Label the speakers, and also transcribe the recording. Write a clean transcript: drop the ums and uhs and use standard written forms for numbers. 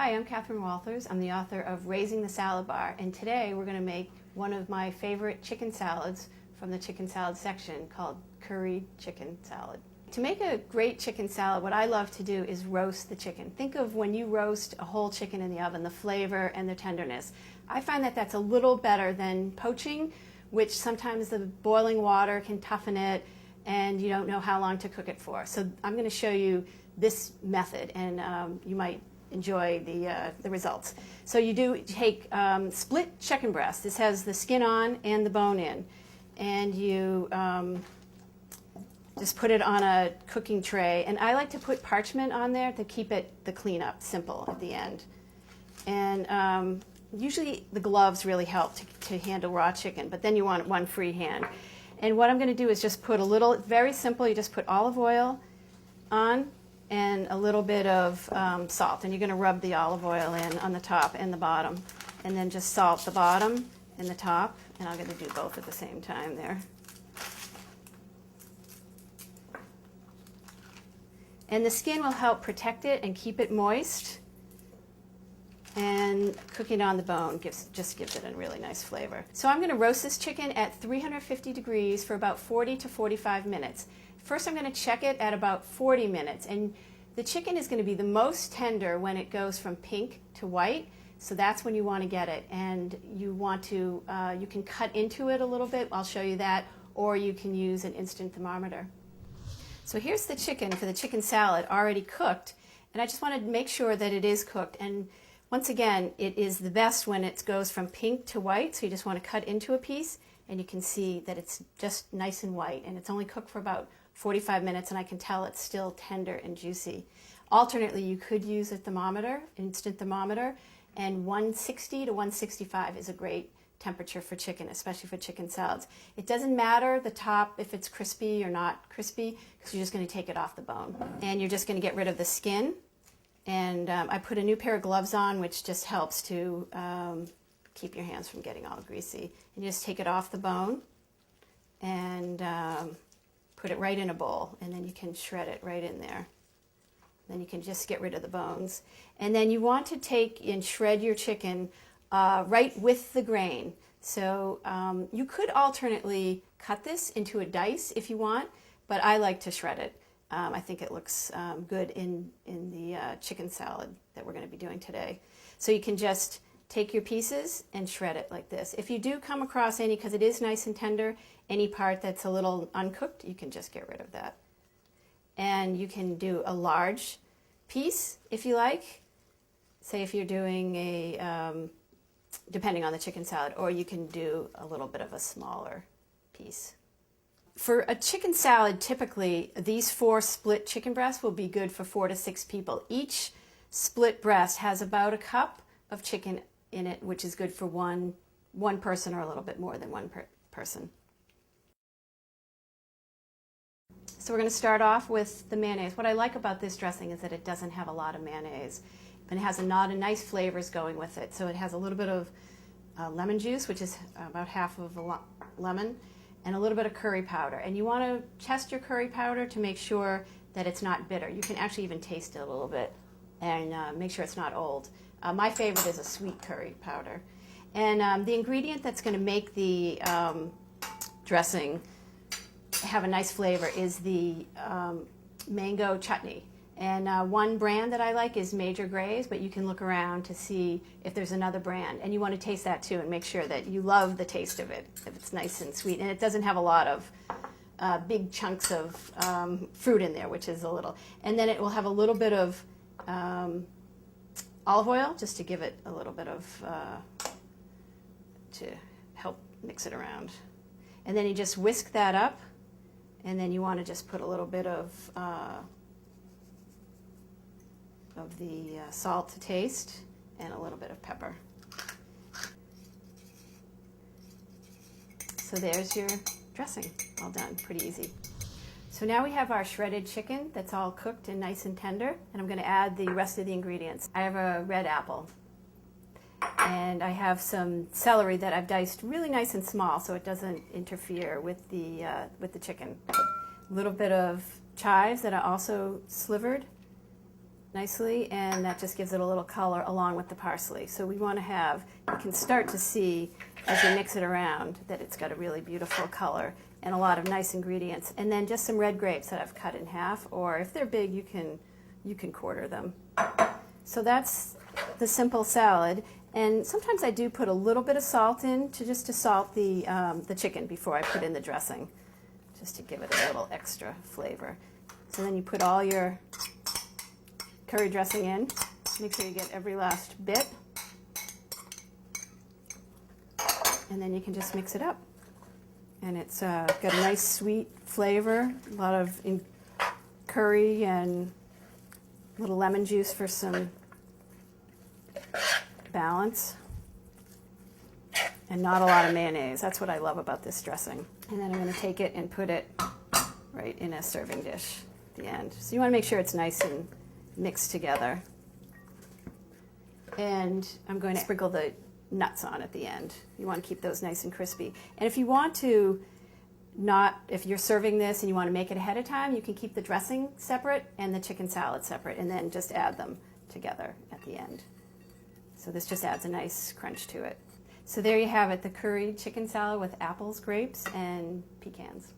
Speaker 1: Hi, I'm Catherine Walthers. I'm the author of Raising the Salad Bar, and today we're going to make one of my favorite chicken salads from the chicken salad section called Curried Chicken Salad. To make a great chicken salad, what I love to do is roast the chicken. Think of when you roast a whole chicken in the oven, the flavor and the tenderness. I find that that's a little better than poaching, which sometimes the boiling water can toughen it and you don't know how long to cook it for. So I'm going to show you this method, and you might enjoy the results. So you do take split chicken breast. This has the skin on and the bone in, and you just put it on a cooking tray. And I like to put parchment on there to keep it the cleanup simple at the end. And usually the gloves really help to handle raw chicken, but then you want one free hand. And what I'm going to do is just put a little, very simple, you just put olive oil on and a little bit of salt, and you're going to rub the olive oil in on the top and the bottom, and then just salt the bottom and the top, and I'm going to do both at the same time there. And the skin will help protect it and keep it moist, and cooking on the bone just gives it a really nice flavor. So I'm going to roast this chicken at 350 degrees for about 40 to 45 minutes. First, I'm going to check it at about 40 minutes, and the chicken is going to be the most tender when it goes from pink to white, so that's when you want to get it. And you want to, you can cut into it a little bit, I'll show you that, or you can use an instant thermometer. So here's the chicken for the chicken salad already cooked, and I just want to make sure that it is cooked. And once again, it is the best when it goes from pink to white, so you just want to cut into a piece, and you can see that it's just nice and white, and it's only cooked for about 45 minutes, and I can tell it's still tender and juicy. Alternately, you could use a thermometer, instant thermometer, and 160 to 165 is a great temperature for chicken, especially for chicken salads. It doesn't matter the top if it's crispy or not crispy, because you're just going to take it off the bone. And you're just going to get rid of the skin. And I put a new pair of gloves on, which just helps to keep your hands from getting all greasy. And you just take it off the bone and put it right in a bowl, and then you can shred it right in there. Then you can just get rid of the bones. And then you want to take and shred your chicken right with the grain. So you could alternately cut this into a dice if you want, but I like to shred it. I think it looks good in the chicken salad that we're going to be doing today. So you can just take your pieces and shred it like this. If you do come across any, because it is nice and tender, any part that's a little uncooked, you can just get rid of that. And you can do a large piece if you like. Say if you're doing a, depending on the chicken salad, or you can do a little bit of a smaller piece. For a chicken salad, typically, these 4 split chicken breasts will be good for 4 to 6 people. Each split breast has about a cup of chicken in it, which is good for one person or a little bit more than one person. So we're going to start off with the mayonnaise. What I like about this dressing is that it doesn't have a lot of mayonnaise, and it has a lot of nice flavors going with it. So it has a little bit of lemon juice, which is about half of a lemon, and a little bit of curry powder. And you want to test your curry powder to make sure that it's not bitter. You can actually even taste it a little bit and make sure it's not old. My favorite is a sweet curry powder. And the ingredient that's going to make the dressing have a nice flavor is the mango chutney. And one brand that I like is Major Gray's, but you can look around to see if there's another brand. And you want to taste that too and make sure that you love the taste of it, if it's nice and sweet. And it doesn't have a lot of big chunks of fruit in there, which is a little. And then it will have a little bit of olive oil, just to give it a little bit of, to help mix it around. And then you just whisk that up, and then you want to just put a little bit of the salt to taste, and a little bit of pepper. So there's your dressing, all done, pretty easy. So now we have our shredded chicken that's all cooked and nice and tender, and I'm going to add the rest of the ingredients. I have a red apple, and I have some celery that I've diced really nice and small so it doesn't interfere with the chicken. A little bit of chives that I also slivered, nicely, and that just gives it a little color along with the parsley. So we want to have, you can start to see as you mix it around that it's got a really beautiful color and a lot of nice ingredients. And then just some red grapes that I've cut in half, or if they're big, you can quarter them. So that's the simple salad. And sometimes I do put a little bit of salt in just to salt the chicken before I put in the dressing, just to give it a little extra flavor. So then you put all your curry dressing in. Make sure you get every last bit. And then you can just mix it up. And it's got a nice sweet flavor, a lot of curry and a little lemon juice for some balance. And not a lot of mayonnaise. That's what I love about this dressing. And then I'm going to take it and put it right in a serving dish at the end. So you want to make sure it's nice and mixed together. And I'm going to sprinkle the nuts on at the end. You want to keep those nice and crispy. And if you want to if you're serving this and you want to make it ahead of time, you can keep the dressing separate and the chicken salad separate, and then just add them together at the end. So this just adds a nice crunch to it. So there you have it, the curried chicken salad with apples, grapes, and pecans.